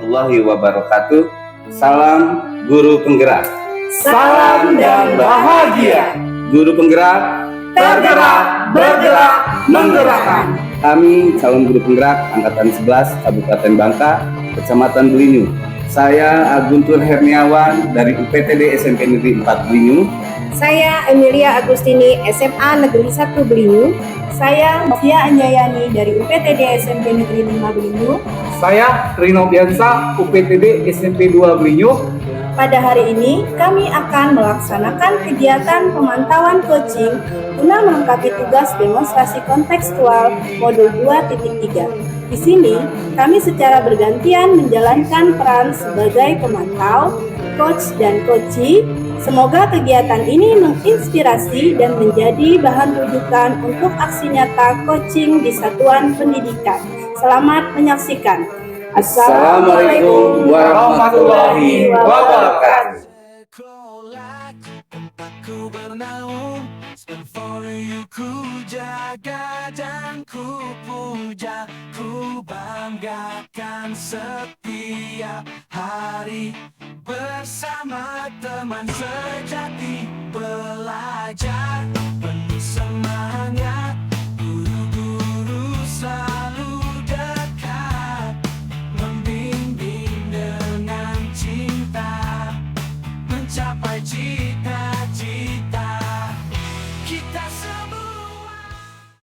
warahmatullahi wabarakatuh. Salam guru penggerak. Salam dan bahagia. Guru penggerak, Tergerak, bergerak, menggerakkan. kami calon guru penggerak Angkatan 11 Kabupaten Bangka, Kecamatan Belinyu. Saya Guntur Herniawan dari UPTD SMP Negeri 4 Belinyu. Saya Emilia Agustini, SMA Negeri 1 Belinyu. Saya Novia Anjayani dari UPTD SMP Negeri 5 Belinyu. Saya Rino Biansa, UPTD SMP 2 Belinyu. Pada hari ini, kami akan melaksanakan kegiatan pemantauan coaching guna melengkapi tugas demonstrasi kontekstual modul 2.3. Di sini, kami secara bergantian menjalankan peran sebagai pemantau, coach, dan coachee. Semoga kegiatan ini menginspirasi dan menjadi bahan rujukan untuk aksi nyata coaching di satuan pendidikan. Selamat menyaksikan. Assalamualaikum warahmatullahi wabarakatuh. Ku bernaung, for you ku jaga dan ku puja, ku banggakan setiap hari bersama teman sejati, belajar penuh semangat, guru-guru selalu dekat, membimbing dengan cinta, mencapai cita-cita kita semua.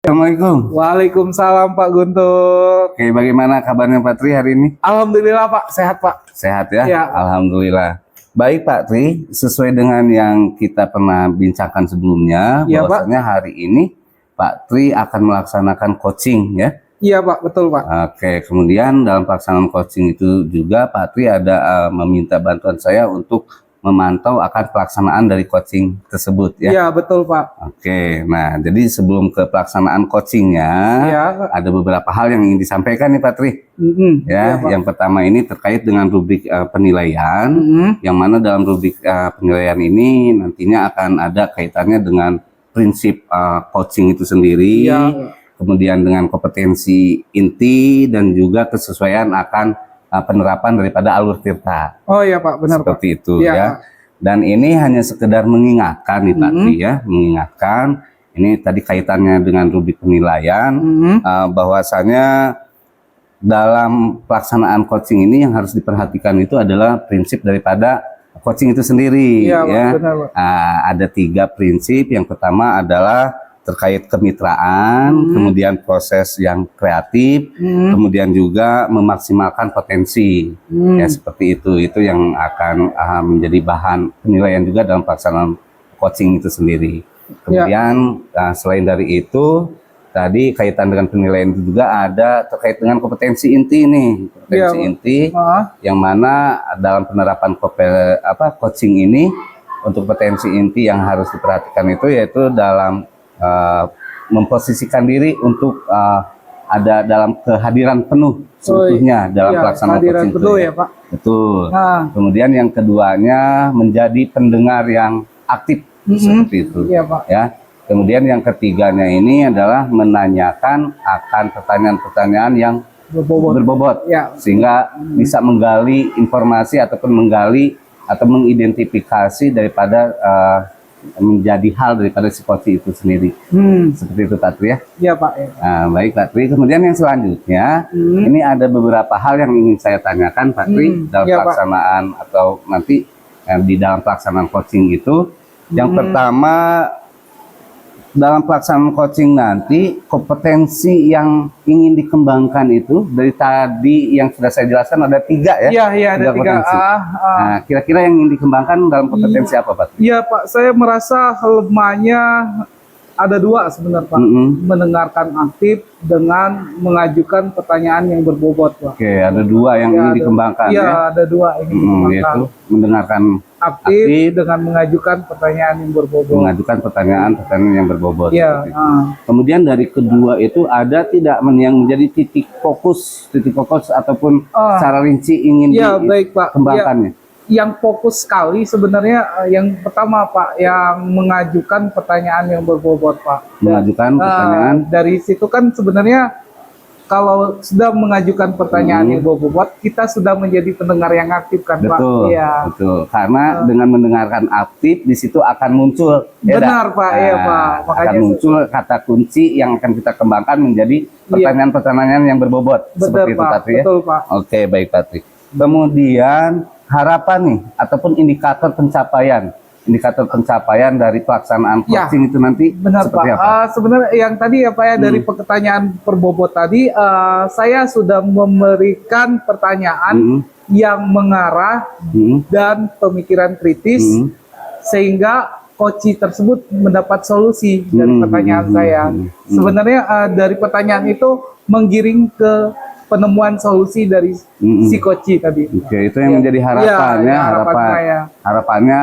Assalamualaikum. Waalaikumsalam Pak Guntur. Oke, bagaimana kabarnya Pak Tri hari ini? Alhamdulillah Pak, sehat Pak. Sehat ya? Ya. Alhamdulillah. Baik Pak Tri, sesuai dengan yang kita pernah bincangkan sebelumnya, Ya, Pak. bahwasanya hari ini Pak Tri akan melaksanakan coaching ya. Iya Pak, betul Pak. Oke, kemudian dalam pelaksanaan coaching itu juga Pak Tri ada meminta bantuan saya untuk memantau akan pelaksanaan dari coaching tersebut ya. Iya betul Pak. Oke, nah jadi sebelum ke pelaksanaan coachingnya, Iya. ada beberapa hal yang ingin disampaikan nih Pak Tri. Iya, Ya, Pak. yang pertama ini terkait dengan rubrik penilaian, yang mana dalam rubrik penilaian ini nantinya akan ada kaitannya dengan prinsip coaching itu sendiri, Iya. kemudian dengan kompetensi inti dan juga kesesuaian akan penerapan daripada alur tirta. Oh iya Pak, benar Pak. Seperti itu Iya, ya. Pak. Dan ini hanya sekedar mengingatkan nih Pak Tri ya, mengingatkan. Ini tadi kaitannya dengan rubrik penilaian, bahwasanya dalam pelaksanaan coaching ini yang harus diperhatikan itu adalah prinsip daripada coaching itu sendiri. Iya, Pak, ya. benar, Pak. Ada 3 prinsip. Yang pertama adalah terkait kemitraan, kemudian proses yang kreatif, kemudian juga memaksimalkan potensi. Ya seperti itu yang akan menjadi bahan penilaian juga dalam pelaksanaan coaching itu sendiri. Kemudian selain dari itu, tadi kaitan dengan penilaian itu juga ada terkait dengan kompetensi inti nih, kompetensi inti yang mana dalam penerapan coaching ini untuk potensi inti yang harus diperhatikan itu yaitu dalam memposisikan diri untuk ada dalam kehadiran penuh seutuhnya dalam pelaksanaan coaching penuh itu ya Pak. Betul. Kemudian yang keduanya menjadi pendengar yang aktif seperti itu. Iya Pak. Ya. Kemudian yang ketiganya ini adalah menanyakan akan pertanyaan-pertanyaan yang berbobot Ya. sehingga bisa menggali informasi ataupun menggali atau mengidentifikasi daripada menjadi hal daripada si coaching itu sendiri. Seperti itu Pak Tri ya. Iya Pak. Ya. Nah, baik Pak Tri. Kemudian yang selanjutnya, ini ada beberapa hal yang ingin saya tanyakan Pak Tri dalam Iya, Pak. pelaksanaan atau nanti di dalam pelaksanaan coaching itu. Yang pertama, dalam pelaksanaan coaching nanti kompetensi yang ingin dikembangkan itu dari tadi yang sudah saya jelaskan ada 3 ya. Iya ada 3. kompetensi. Nah, kira-kira yang ingin dikembangkan dalam kompetensi apa Pak? Iya Pak, saya merasa lemahnya ada 2 sebenarnya Pak. Mendengarkan aktif dengan mengajukan pertanyaan yang berbobot Pak. Oke, ada 2 yang ingin dikembangkan Iya, ya. ada 2 yang ingin dikembangkan. Yaitu mendengarkan aktif dengan mengajukan pertanyaan yang berbobot. Mengajukan pertanyaan yang berbobot. Iya. Seperti itu. Kemudian dari kedua itu ada tidak yang menjadi titik fokus ataupun secara rinci ingin baik Pak. dikembangkannya. Yang fokus sekali sebenarnya yang pertama Pak, yang mengajukan pertanyaan yang berbobot Pak. Mengajukan pertanyaan. Dari situ kan sebenarnya kalau sudah mengajukan pertanyaan yang berbobot, kita sudah menjadi pendengar yang aktif kan, Pak? Betul, Iya. betul. Karena dengan mendengarkan aktif, di situ akan muncul. Benar, Pak. Iya, Pak. Akan Makanya muncul kata kunci yang akan kita kembangkan menjadi pertanyaan-pertanyaan yang berbobot. betul, Seperti itu, Pak. Patri ya. Betul, Pak. Oke, baik, Patri. Kemudian harapan nih, ataupun indikator pencapaian dari pelaksanaan Ya, coaching itu nanti Benar, seperti Pak. apa? Sebenarnya yang tadi ya, Pak ya, dari pertanyaan perbobot tadi, saya sudah memberikan pertanyaan yang mengarah dan pemikiran kritis, sehingga coach tersebut mendapat solusi dari pertanyaan saya. Sebenarnya dari pertanyaan itu menggiring ke penemuan solusi dari si coach tadi. Oke, itu yang menjadi harapannya, Ya, harapan saya. harapannya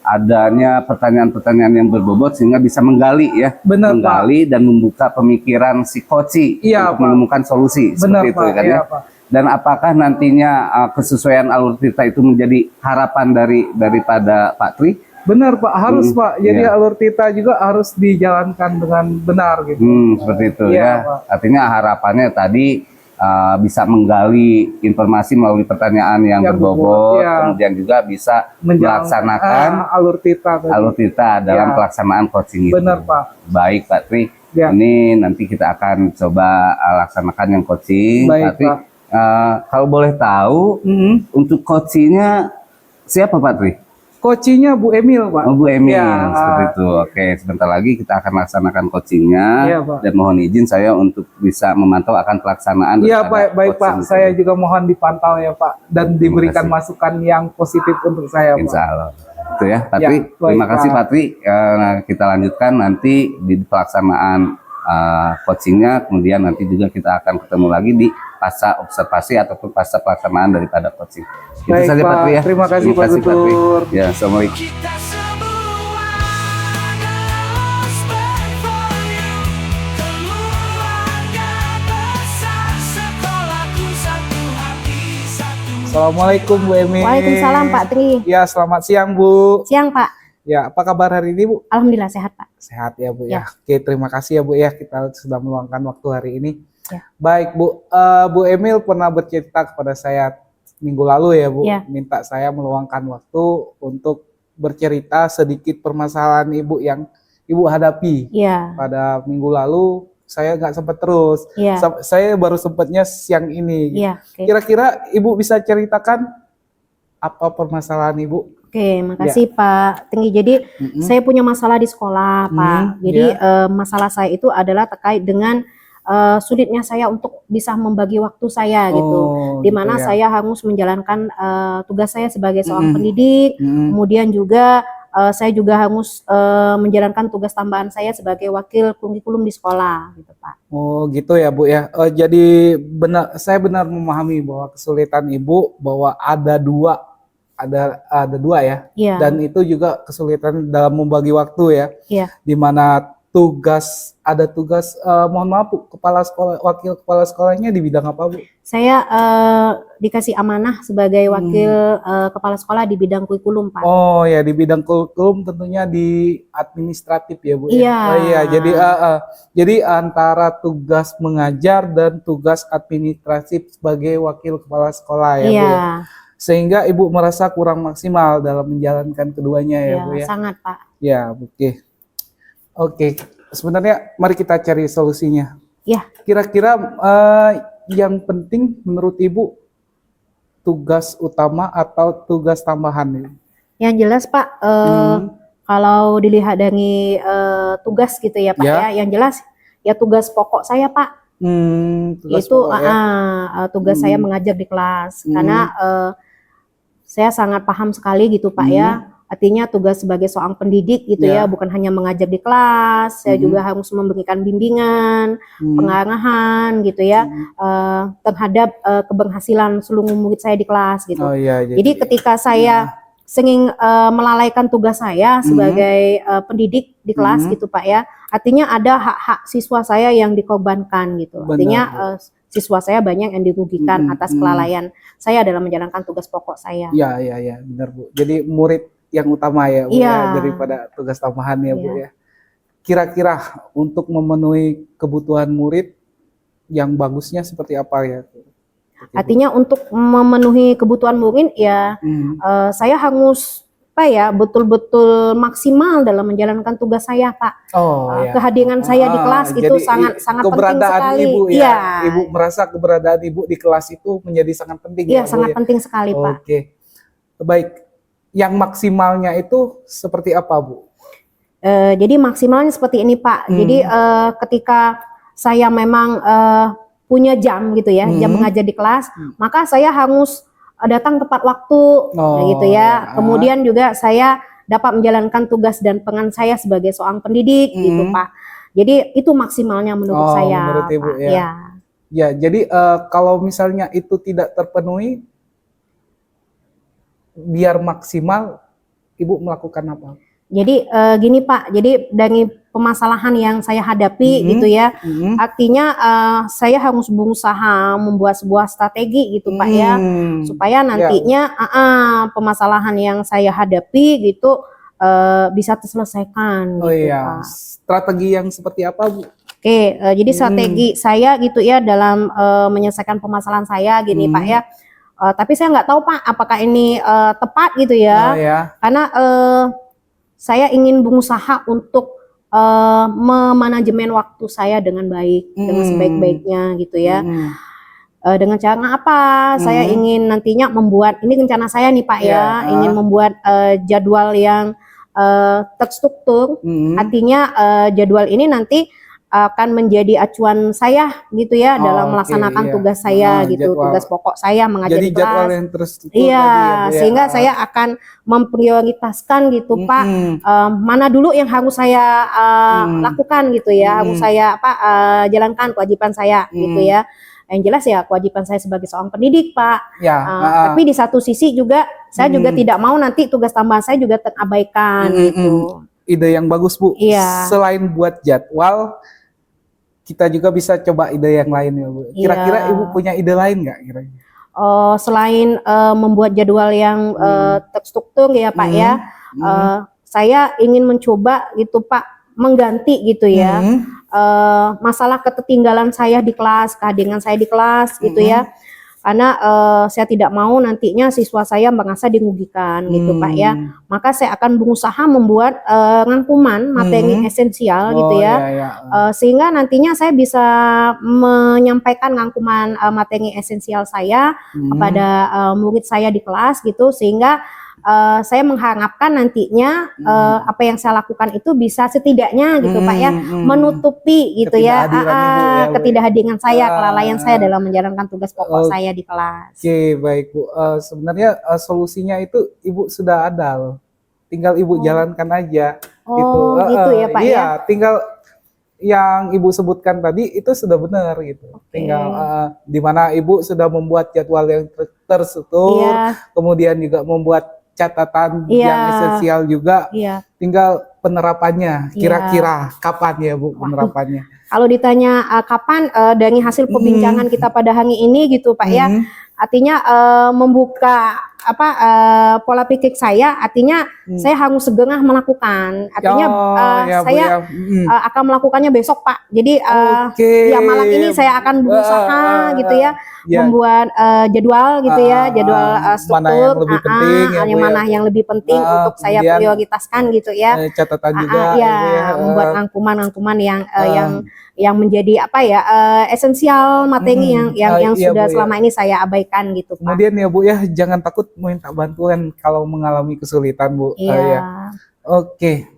adanya pertanyaan-pertanyaan yang berbobot sehingga bisa menggali ya, Benar, menggali dan membuka pemikiran si coach Iya, untuk Pak. menemukan solusi Benar, seperti itu Pak. kan Iya, ya. Pak. Dan apakah nantinya kesesuaian alur cerita itu menjadi harapan daripada Pak Tri? Benar, Pak, harus Pak. Jadi Iya. alur kita juga harus dijalankan dengan benar gitu. Seperti itu Iya, ya. Pak. Artinya harapannya tadi bisa menggali informasi melalui pertanyaan yang Yang berbobot, berbobot, iya. kemudian juga bisa melaksanakan alur kita tadi. alur kita dalam Ya. pelaksanaan coaching itu. Benar, Pak. Baik, Pak Tri. Ya. Ini nanti kita akan coba laksanakan yang coaching. Baik, Pak Tri, Pak. kalau boleh tahu, untuk coachingnya siapa, Pak Tri? Coachingnya Bu Emil, Pak. Oh, Bu Emil, Ya. seperti itu. Oke, sebentar lagi kita akan laksanakan coachingnya. Iya, Pak. Dan mohon izin saya untuk bisa memantau akan pelaksanaan. Iya, daripada Pak. Baik, Pak. coaching Saya itu. juga mohon dipantau ya, Pak, dan diberikan kasih. masukan yang positif untuk saya, Pak. Insya Allah. Itu ya, Pak Ya, Tri. baik, Terima kasih, Pak. Pak Tri. Kita lanjutkan nanti di pelaksanaan coachingnya. Kemudian nanti juga kita akan ketemu lagi di pasca observasi ataupun pasca pelaksanaan daripada coaching. Itu Baik, saja, Pak Pak. Tri ya. Terima kasih, Pak Tri. Tutur. Ya, assalamualaikum. Kita semua harus stand for you. Keluarga besar sekolahku satu hati satu. Assalamualaikum, Bu Emil. Waalaikumsalam Pak Tri. Ya, selamat siang, Bu. Siang Pak. Ya, apa kabar hari ini, Bu? Alhamdulillah sehat Pak. Sehat ya, Bu Ya. ya. Oke, terima kasih ya, Bu ya, kita sudah meluangkan waktu hari ini. Ya. Baik, Bu. Bu Emil pernah bercerita kepada saya minggu lalu ya, Bu, Ya. minta saya meluangkan waktu untuk bercerita sedikit permasalahan Ibu yang Ibu hadapi. Iya. Pada minggu lalu saya nggak sempat terus. Iya. Saya baru sempatnya siang ini. Iya. Oke. Kira-kira Ibu bisa ceritakan apa permasalahan Ibu? Oke, makasih Pak Tinggi. Jadi saya punya masalah di sekolah Pak. Jadi masalah saya itu adalah terkait dengan sulitnya saya untuk bisa membagi waktu saya gitu. Dimana gitu ya. saya harus menjalankan tugas saya sebagai seorang pendidik. Kemudian juga saya juga harus menjalankan tugas tambahan saya sebagai wakil kurikulum di sekolah gitu Pak. Oh gitu ya Bu ya. Jadi saya benar memahami bahwa kesulitan Ibu bahwa ada dua ya. Iya. Dan itu juga kesulitan dalam membagi waktu ya. Iya. Di mana ada tugas mohon maaf Bu, wakil kepala sekolahnya di bidang apa Bu? Saya dikasih amanah sebagai wakil kepala sekolah di bidang kurikulum Pak. Oh ya, di bidang kurikulum tentunya di administratif ya Bu. Iya. Ya? Oh iya, jadi antara tugas mengajar dan tugas administratif sebagai wakil kepala sekolah ya Bu. Iya. Ya? Sehingga Ibu merasa kurang maksimal dalam menjalankan keduanya ya Bu ya. Sangat Pak. Ya, oke. Oke, sebenarnya mari kita cari solusinya. Ya. Kira-kira yang penting menurut Ibu tugas utama atau tugas tambahan? Yang jelas Pak, kalau dilihat dari tugas gitu ya Pak ya, yang jelas ya tugas pokok saya Pak. Tugas Itu pokok, ya? tugas saya mengajar di kelas karena saya sangat paham sekali gitu Pak ya. Artinya tugas sebagai seorang pendidik gitu ya, bukan hanya mengajar di kelas, saya juga harus memberikan bimbingan, pengarahan gitu ya, terhadap keberhasilan seluruh murid saya di kelas gitu. Oh, iya, Jadi ketika saya sering melalaikan tugas saya sebagai pendidik di kelas gitu Pak ya, artinya ada hak-hak siswa saya yang dikorbankan gitu. Artinya siswa saya banyak yang dirugikan atas kelalaian saya dalam menjalankan tugas pokok saya. Iya, benar Bu. Jadi murid yang utama ya Bu ya, daripada tugas tambahan ya Bu ya. Kira-kira untuk memenuhi kebutuhan murid yang bagusnya seperti apa ya? Artinya untuk memenuhi kebutuhan Bu Ungin ya saya harus apa ya betul-betul maksimal dalam menjalankan tugas saya Pak. Oh ya. Kehadiran saya di kelas itu Jadi sangat penting keberadaan sekali. Ibu ya. Iya. Ibu merasa keberadaan Ibu di kelas itu menjadi sangat penting Iya, ya, Bu, sangat ya? penting sekali Pak. Oke. Baik. Yang maksimalnya itu seperti apa, Bu? Jadi maksimalnya seperti ini Pak. Jadi ketika saya memang punya jam gitu ya, jam mengajar di kelas, maka saya harus datang tepat waktu gitu ya. Kemudian juga saya dapat menjalankan tugas dan peran saya sebagai seorang pendidik gitu Pak. Jadi itu maksimalnya menurut saya. Menurut Ibu Pak. ya. Ya. Ya, jadi kalau misalnya itu tidak terpenuhi, biar maksimal, Ibu melakukan apa? Jadi gini Pak, jadi dari permasalahan yang saya hadapi gitu ya, artinya saya harus berusaha membuat sebuah strategi gitu Pak ya, supaya nantinya permasalahan yang saya hadapi gitu bisa terselesaikan. Oh gitu, iya, Pak. strategi yang seperti apa, Bu? Oke, jadi strategi saya gitu ya dalam menyelesaikan permasalahan saya gini Pak ya. Tapi saya nggak tahu Pak, apakah ini tepat gitu ya? Oh ya. Karena saya ingin berusaha untuk memanajemen waktu saya dengan baik, dengan sebaik-baiknya gitu ya. Dengan cara apa? Saya ingin nantinya membuat, ini rencana saya nih Pak ya, ingin membuat jadwal yang terstruktur. Artinya jadwal ini nanti akan menjadi acuan saya gitu ya dalam melaksanakan tugas saya gitu, jadwal. tugas pokok saya mengajar Jadi di jadwal kelas. yang terstruktur Iya, tadi ya, Bu, ya. sehingga saya akan memprioritaskan gitu Pak, mana dulu yang harus saya lakukan gitu ya, harus saya jalankan kewajiban saya gitu ya. Yang jelas ya kewajiban saya sebagai seorang pendidik Pak. Ya, Tapi di satu sisi juga saya juga tidak mau nanti tugas tambahan saya juga terabaikan gitu. Ide yang bagus, Bu. Iya. Selain buat jadwal, kita juga bisa coba ide yang lain ya, Bu. Kira-kira Iya. Ibu punya ide lain nggak kira-kira? Selain membuat jadwal yang terstruktur ya Pak ya, saya ingin mencoba gitu Pak mengganti gitu ya masalah ketertinggalan saya di kelas, kehadiran saya di kelas gitu ya. Karena saya tidak mau nantinya siswa saya merasa dirugikan gitu Pak ya. Maka saya akan berusaha membuat rangkuman materi esensial gitu ya. Sehingga nantinya saya bisa menyampaikan rangkuman materi esensial saya kepada murid saya di kelas gitu, sehingga saya mengharapkan nantinya apa yang saya lakukan itu bisa setidaknya gitu Pak ya menutupi gitu ya ketidakhadiran saya, kelalaian saya dalam menjalankan tugas pokok saya di kelas. Oke, baik Bu. Sebenarnya solusinya itu Ibu sudah ada loh. Tinggal Ibu jalankan aja gitu. Gitu ya Pak iya, ya. Tinggal yang Ibu sebutkan tadi itu sudah benar gitu. Tinggal di mana Ibu sudah membuat jadwal yang terstruktur, kemudian juga membuat catatan yang esensial juga. Tinggal penerapannya, kira-kira kapan ya Bu penerapannya? Kalau ditanya kapan, dari hasil perbincangan kita pada hari ini gitu Pak ya, artinya membuka pola pikir saya, artinya saya harus segera melakukan. Artinya saya akan melakukannya besok Pak. Jadi ya malam ini saya akan berusaha gitu ya membuat jadwal gitu ya, jadwal struktur, mana yang lebih penting untuk saya prioritaskan gitu ya. Catatan juga membuat rangkuman-rangkuman yang menjadi esensial materi yang sudah selama ini saya abaikan gitu Pak. Kemudian ya Bu ya, jangan takut minta bantuan kalau mengalami kesulitan Bu. Oke.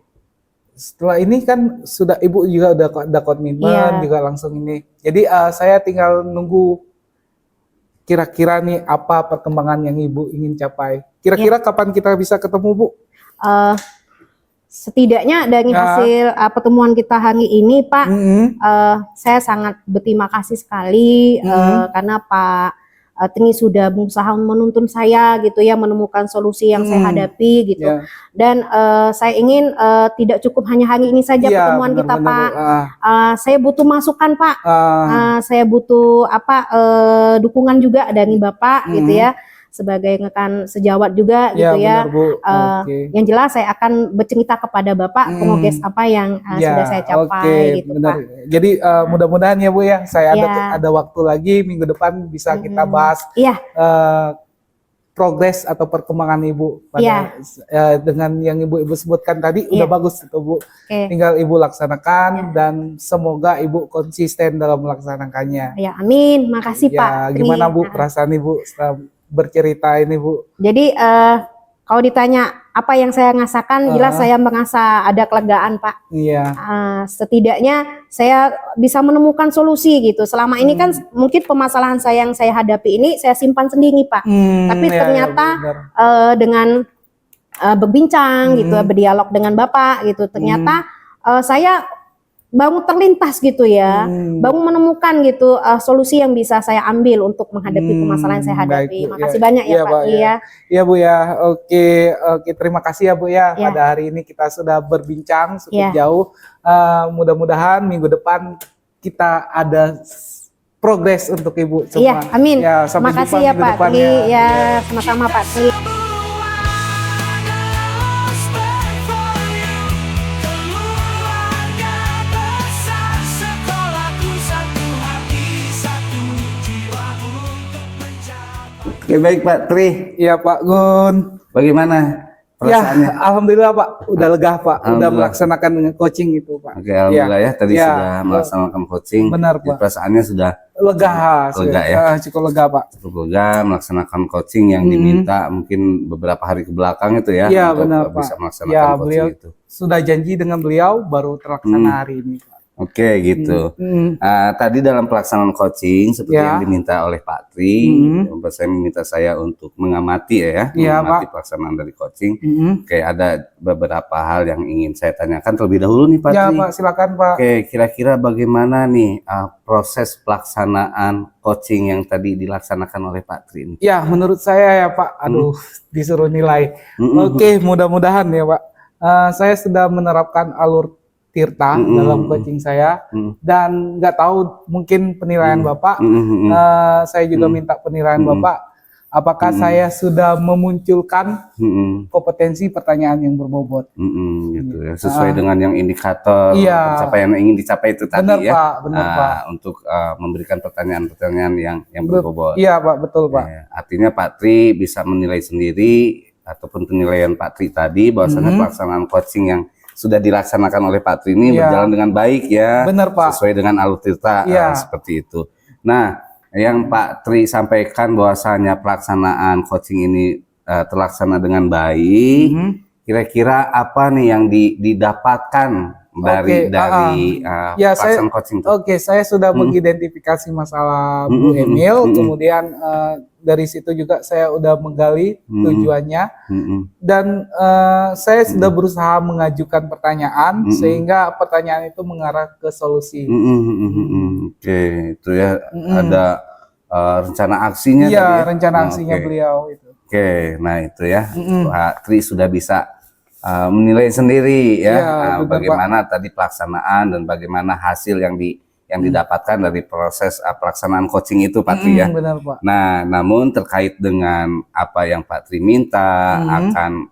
Setelah ini kan sudah Ibu juga udah komitmen juga langsung ini. Jadi saya tinggal nunggu kira-kira nih apa perkembangan yang Ibu ingin capai. Kira-kira kapan kita bisa ketemu Bu? Setidaknya dari hasil pertemuan kita hari ini Pak, saya sangat berterima kasih sekali karena Pak Tni sudah berusaha menuntun saya gitu ya, menemukan solusi yang saya hadapi gitu. Dan saya ingin tidak cukup hanya hari ini saja pertemuan kita Pak. Saya butuh masukan Pak. Saya butuh dukungan juga dari Bapak gitu ya. sebagai rekan sejawat juga gitu ya. benar, Bu. Oke. Yang jelas saya akan bercerita kepada Bapak progres apa yang sudah saya capai gitu benar. Pak. Jadi mudah-mudahan ya Bu ya, saya Ya. ada waktu lagi minggu depan bisa kita bahas Iya, progres atau perkembangan Ibu pada dengan yang Ibu sebutkan tadi udah bagus itu Bu. oke. Tinggal Ibu laksanakan dan semoga Ibu konsisten dalam melaksanakannya. Ya, amin. Makasih Ya, Pak. gimana Bu Tri. perasaan Ibu setelah bercerita ini Bu? Jadi kalau ditanya apa yang saya rasakan, jelas saya merasa ada kelegaan Pak. Iya. Setidaknya saya bisa menemukan solusi gitu. Selama ini kan mungkin permasalahan saya yang saya hadapi ini saya simpan sendiri Pak. Tapi ternyata benar. dengan berbincang gitu, berdialog dengan Bapak gitu, ternyata saya baru terlintas gitu ya, baru menemukan gitu solusi yang bisa saya ambil untuk menghadapi permasalahan yang saya hadapi. baik, Bu. Makasih banyak ya Iya, Pak. Pak, ya. Iya. Iya Bu ya, oke, terima kasih ya Bu ya. Ya. Pada hari ini kita sudah berbincang cukup Ya. jauh. Mudah-mudahan minggu depan kita ada progres untuk Ibu semua. Iya, amin. Ya, sampai Makasih jumpa ya minggu Pak depan Tri. ya. Ya, sama-sama Pak Tri. Keluarga besar sekolahku, satu hati, satu jiwa untuk mencapai. Oke, baik Pak Tri. Iya Pak Gun. Bagaimana Ya, perasaannya? alhamdulillah Pak, udah lega Pak, udah Alhamdulillah. melaksanakan dengan coaching itu Pak. Oke, alhamdulillah ya tadi Ya. sudah melaksanakan coaching. Benar, Jadi Pak. perasaannya sudah Lega, Lega ya. cukup lega Pak. cukup lega melaksanakan coaching yang diminta mungkin beberapa hari ke belakang itu ya, Iya, untuk benar, bisa Pak. melaksanakan Ya, coaching beliau itu. sudah janji dengan beliau baru terlaksana hari ini Pak. Oke, gitu. Tadi dalam pelaksanaan coaching seperti Ya. yang diminta oleh Pak Tri, saya meminta saya untuk mengamati Iya, mengamati Pak. pelaksanaan dari coaching. Mm-mm. Oke, ada beberapa hal yang ingin saya tanyakan terlebih dahulu nih Pak Ya Tri. Pak, silakan Pak. Oke, kira-kira bagaimana nih proses pelaksanaan coaching yang tadi dilaksanakan oleh Pak Tri ini? Ya, menurut saya ya Pak, aduh, disuruh nilai. Mm-mm. Oke, mudah-mudahan ya Pak. Saya sudah menerapkan alur Tirta dalam coaching saya dan nggak tahu mungkin penilaian Bapak. Mm-mm. Saya juga minta penilaian Bapak. Apakah saya sudah memunculkan Mm-mm. kompetensi pertanyaan yang berbobot? Gitu ya, sesuai dengan yang indikator Iya. pencapaian yang ingin dicapai itu tadi Benar ya. Pak, benar Pak. Untuk memberikan pertanyaan-pertanyaan yang berbobot. Iya Pak, betul Pak. Artinya Pak Tri bisa menilai sendiri ataupun penilaian Pak Tri tadi bahwasanya pelaksanaan coaching yang sudah dilaksanakan oleh Pak Tri ini Iya. berjalan dengan baik ya. Benar, Pak. Sesuai dengan alur Tirta Iya. seperti itu. Nah, yang Pak Tri sampaikan bahwasanya pelaksanaan coaching ini terlaksana dengan baik. Kira-kira apa nih yang didapatkan dari Ya, pelaksanaan coaching itu? Oke, saya sudah mengidentifikasi masalah Bu Emil, kemudian dari situ juga saya udah menggali tujuannya dan saya sudah berusaha mengajukan pertanyaan sehingga pertanyaan itu mengarah ke solusi. Oke, itu ya ada rencana aksinya Iya, tadi ya? rencana Nah, aksinya oke. beliau itu. Oke, nah itu ya Pak Tri sudah bisa menilai sendiri ya Iya, benar, bagaimana tadi pelaksanaan dan bagaimana hasil yang didapatkan dari proses pelaksanaan coaching itu Pak Tri ya. Benar Pak. Nah, namun terkait dengan apa yang Pak Tri minta akan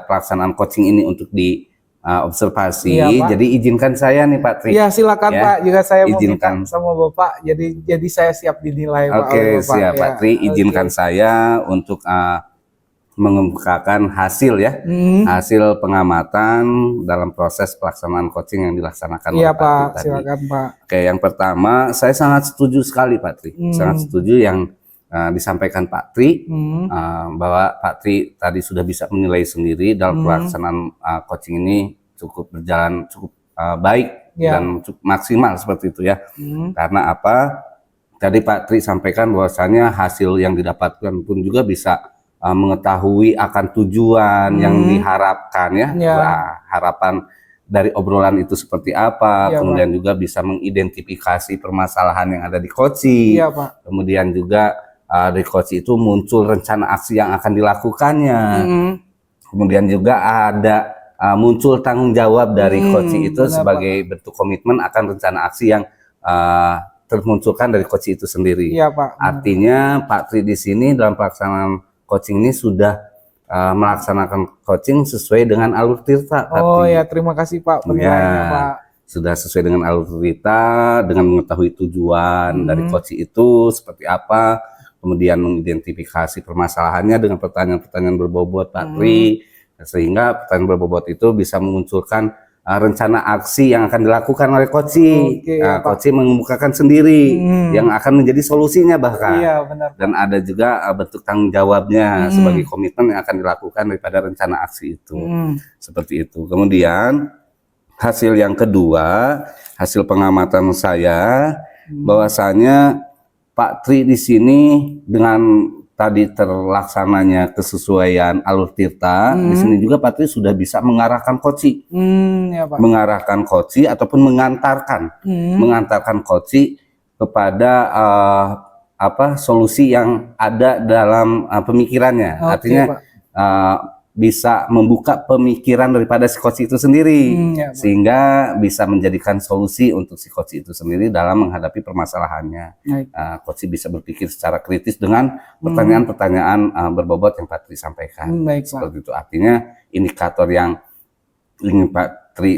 pelaksanaan coaching ini untuk observasi. Iya, Pak. Jadi izinkan saya nih Pak Tri. Iya, silakan Ya, Pak. Juga saya mau minta izinkan. sama Bapak. Jadi saya siap dinilai Pak. Oke, oleh Bapak. siap Ya, Pak Tri. oke. Izinkan saya untuk mengemukakan hasil ya, hasil pengamatan dalam proses pelaksanaan coaching yang dilaksanakan Iya oleh Pak Tri Pak, tadi. silakan Pak. Oke, yang pertama saya sangat setuju sekali Pak Tri, sangat setuju yang disampaikan Pak Tri bahwa Pak Tri tadi sudah bisa menilai sendiri dalam pelaksanaan coaching ini cukup berjalan cukup baik Ya. dan cukup maksimal seperti itu ya. Karena apa? Tadi Pak Tri sampaikan bahwasanya hasil yang didapatkan pun juga bisa mengetahui akan tujuan yang diharapkan ya. Ya. Harapan dari obrolan itu seperti apa, Ya, kemudian juga bisa mengidentifikasi permasalahan yang ada di coaching. Iya Pak. Kemudian juga dari coaching itu muncul rencana aksi yang akan dilakukannya. Kemudian juga ada muncul tanggung jawab dari coaching itu benar, sebagai bentuk komitmen akan rencana aksi yang termunculkan dari coach itu sendiri. Iya Pak. Artinya Pak Tri di sini dalam pelaksanaan coaching ini sudah melaksanakan coaching sesuai dengan alur tirta. Pak Oh Tri. ya, terima kasih Pak penilaiannya Pak. Sudah sesuai dengan alur tirta, dengan mengetahui tujuan dari coaching itu seperti apa, kemudian mengidentifikasi permasalahannya dengan pertanyaan-pertanyaan berbobot Pak Tri, sehingga pertanyaan berbobot itu bisa memunculkan rencana aksi yang akan dilakukan oleh coaching. Oke, ya, Pak. Coaching mengemukakan sendiri yang akan menjadi solusinya bahkan. Iya benar. Dan ada juga bentuk tanggung jawabnya sebagai komitmen yang akan dilakukan daripada rencana aksi itu. Seperti itu. Kemudian hasil yang kedua, hasil pengamatan saya bahwasanya Pak Tri di sini dengan tadi terlaksananya kesesuaian alur tirta, di sini juga Pak Tri sudah bisa mengarahkan coaching. Ya Pak. Mengarahkan coaching ataupun mengantarkan coaching kepada solusi yang ada dalam pemikirannya. Oke, Artinya Pak. bisa membuka pemikiran daripada si coach itu sendiri, Ya, Pak. sehingga bisa menjadikan solusi untuk si coach itu sendiri dalam menghadapi permasalahannya. Baik. Coach bisa berpikir secara kritis dengan pertanyaan-pertanyaan berbobot yang Pak Tri sampaikan. Baik Pak. Seperti itu. Artinya indikator yang ingin Pak Tri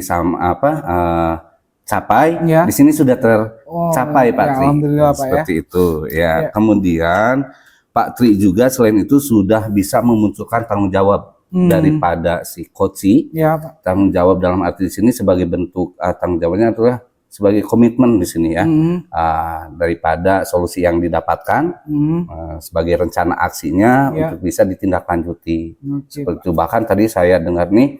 capai Ya. di sini sudah tercapai Pak ya, Tri. alhamdulillah, Pak, ya. Seperti itu ya. Ya. Kemudian Pak Tri juga selain itu sudah bisa memunculkan tanggung jawab daripada si coach. Ya Pak. Tanggung jawab dalam arti di sini sebagai bentuk tanggung jawabnya adalah sebagai komitmen di sini ya, daripada solusi yang didapatkan sebagai rencana aksinya Ya. untuk bisa ditindaklanjuti. Oke, Seperti itu. Bahkan tadi saya dengar nih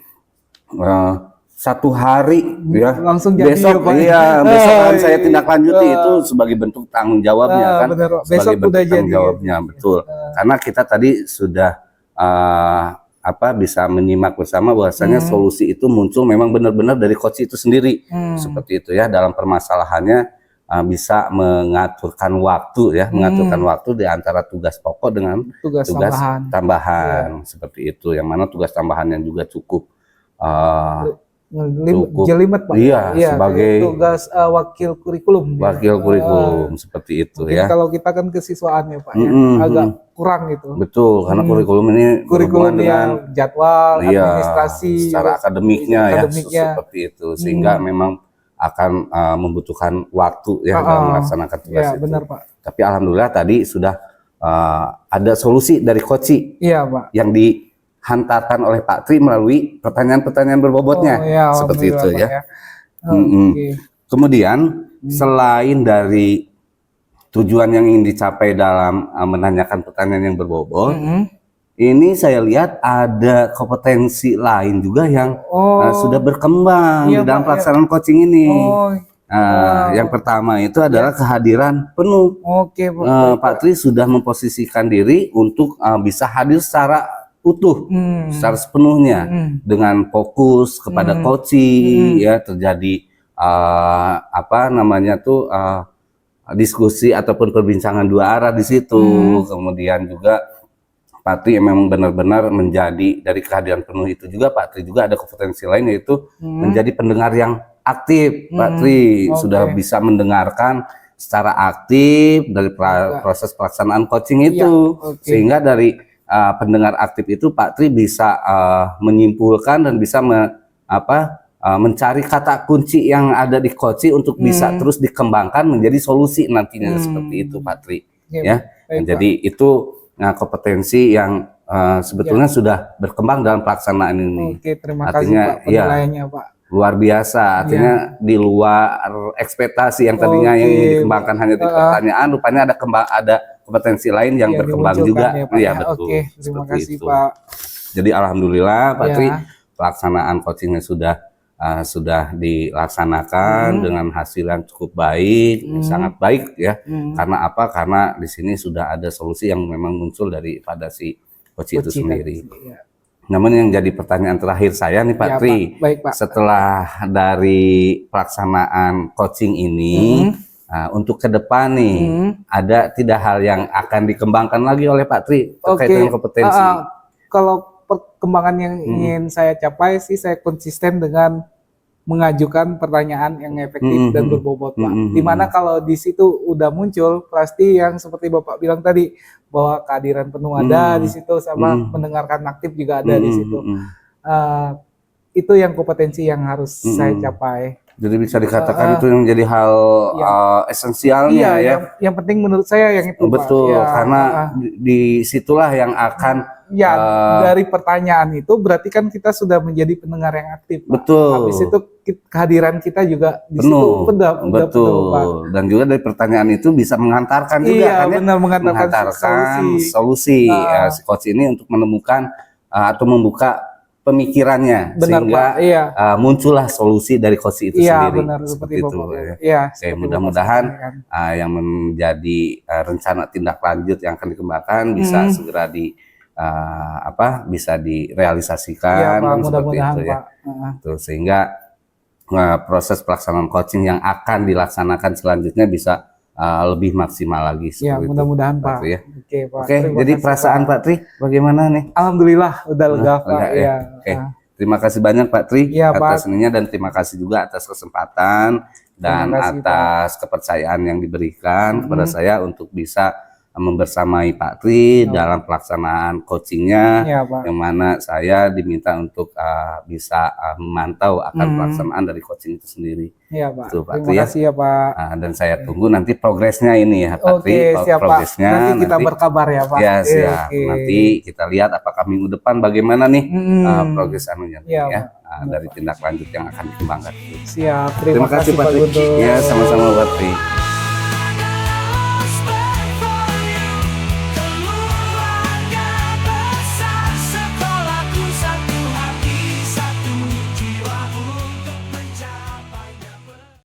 1 hari ya, Langsung jadi besok ya, Pak. besok akan saya iya. tindaklanjuti itu sebagai bentuk tanggung jawabnya kan, benar, Pak. sebagai Besok bentuk udah tanggung jadi. jawabnya betul. Karena kita tadi sudah bisa menyimak bersama bahwasanya solusi itu muncul memang benar-benar dari coach itu sendiri. Seperti itu ya, dalam permasalahannya bisa mengaturkan waktu ya, mengaturkan waktu di antara tugas pokok dengan Tugas tambahan. Seperti itu, yang mana tugas tambahannya juga cukup cukup jelimet Pak. iya, sebagai tugas wakil kurikulum. wakil kurikulum seperti itu Mungkin ya. kalau kita kan kesiswaan ya Pak ya, agak kurang gitu. Betul, karena kurikulum ini Kurikulum berhubungan dengan yang jadwal, administrasi, secara akademiknya ya, akademiknya. seperti itu, sehingga memang akan membutuhkan waktu ya dalam melaksanakan tugas Iya itu. benar Pak. Tapi alhamdulillah tadi sudah ada solusi dari coach Iya Pak. yang dihantarkan oleh Pak Tri melalui pertanyaan-pertanyaan berbobotnya, iya, seperti itu alhamdulillah, ya. Pak, Oke. Kemudian selain dari tujuan yang ingin dicapai dalam menanyakan pertanyaan yang berbobot, ini saya lihat ada kompetensi lain juga yang sudah berkembang Iya, di dalam Pak, pelaksanaan coaching ini. Oh, Yang pertama itu adalah kehadiran penuh. oke Pak. Pak Tri sudah memposisikan diri untuk bisa hadir secara utuh, secara sepenuhnya, dengan fokus kepada coaching, ya terjadi diskusi ataupun perbincangan dua arah di situ. Kemudian juga Pak Tri memang benar-benar menjadi dari kehadiran penuh itu juga Pak Tri juga ada kompetensi lain, yaitu menjadi pendengar yang aktif. Pak Tri sudah bisa mendengarkan secara aktif dari proses pelaksanaan coaching itu, sehingga dari pendengar aktif itu Pak Tri bisa menyimpulkan dan bisa mencari kata kunci yang ada di coaching untuk bisa terus dikembangkan menjadi solusi nantinya, seperti itu Pak Tri ya. Jadi itu kompetensi yang sebetulnya sudah berkembang dalam pelaksanaan ini. Oke, terima Artinya, kasih Pak penilaiannya Pak. Luar biasa, artinya di luar ekspektasi yang tadinya yang ingin dikembangkan hanya di pertanyaan, rupanya ada kompetensi lain yang berkembang juga. Ya, Pak, Iya ya. betul. Oke, terima Seperti kasih itu. Pak. Jadi alhamdulillah Pak Ya. Tri, pelaksanaan coachingnya sudah dilaksanakan dengan hasil yang cukup baik, sangat baik ya. Karena apa? Karena di sini sudah ada solusi yang memang muncul daripada si coach itu sendiri. Ya. Namun yang jadi pertanyaan terakhir saya nih Pak Ya, Tri, Pak. Baik, Pak. setelah dari pelaksanaan coaching ini, untuk ke depan nih, ada tidak hal yang akan dikembangkan lagi oleh Pak Tri terkait dengan kompetensi? Kalau perkembangan yang ingin saya capai sih, saya konsisten dengan mengajukan pertanyaan yang efektif dan berbobot, Pak. Mhm. Dimana kalau di situ udah muncul pasti yang seperti Bapak bilang tadi bahwa kehadiran penuh ada di situ sama mendengarkan aktif juga ada di situ. Eh, itu yang kompetensi yang harus saya capai. Jadi bisa dikatakan itu yang jadi hal esensialnya ya. Yang penting menurut saya yang itu, Pak. Betul, Ya, karena di situlah yang akan ya, dari pertanyaan itu berarti kan kita sudah menjadi pendengar yang aktif, Pak. Betul. Habis itu kehadiran kita juga di situ penuh, udah betul. penuh, Pak. Dan juga dari pertanyaan itu bisa mengantarkan juga Iya, kan ya, benar, mengantarkan solusi ya, si coach ini untuk menemukan atau membuka pemikirannya Benar, sehingga Pak. Iya. Muncullah solusi dari coach itu Iya, sendiri. benar seperti itu. Bapak. Ya. Iya, Oke, seperti mudah-mudahan Bapak sampaikan. yang menjadi rencana tindak lanjut yang akan dikembangkan bisa segera bisa direalisasikan Iya, Pak, kan, seperti mudah-mudahan, itu ya. Pak. Heeh. Tuh, sehingga proses pelaksanaan coaching yang akan dilaksanakan selanjutnya bisa lebih maksimal lagi Ya, seperti itu, mudah-mudahan, Pak. Tri, ya. Oke, Pak. Oke, Terima jadi kasih, perasaan Pak Tri bagaimana nih? Alhamdulillah udah lega, Pak. Lega ya? Iya. Oke. Terima kasih banyak Pak Tri Iya, atas Pak. ininya dan terima kasih juga atas kesempatan dan Terima kasih, atas kepercayaan yang diberikan kepada saya untuk bisa membersamai Pak Tri dalam pelaksanaan coachingnya, Iya, Pak. yang mana saya diminta untuk bisa memantau akan pelaksanaan dari coaching itu sendiri. Iya, Pak. Tuh, Pak Terima Tri, ya. kasih ya, Pak. Dan saya tunggu nanti progresnya ini ya Pak Tri, Oke, siap, Pak. progresnya Nanti kita berkabar ya, Pak. Ya siap. Oke. Nanti kita lihat apakah minggu depan bagaimana nih progres anunya Iya, ya, Pak. dari tindak lanjut yang akan dikembangkan. Siap. Terima kasih Pak Tri. Guntur. Ya, sama-sama Pak Tri.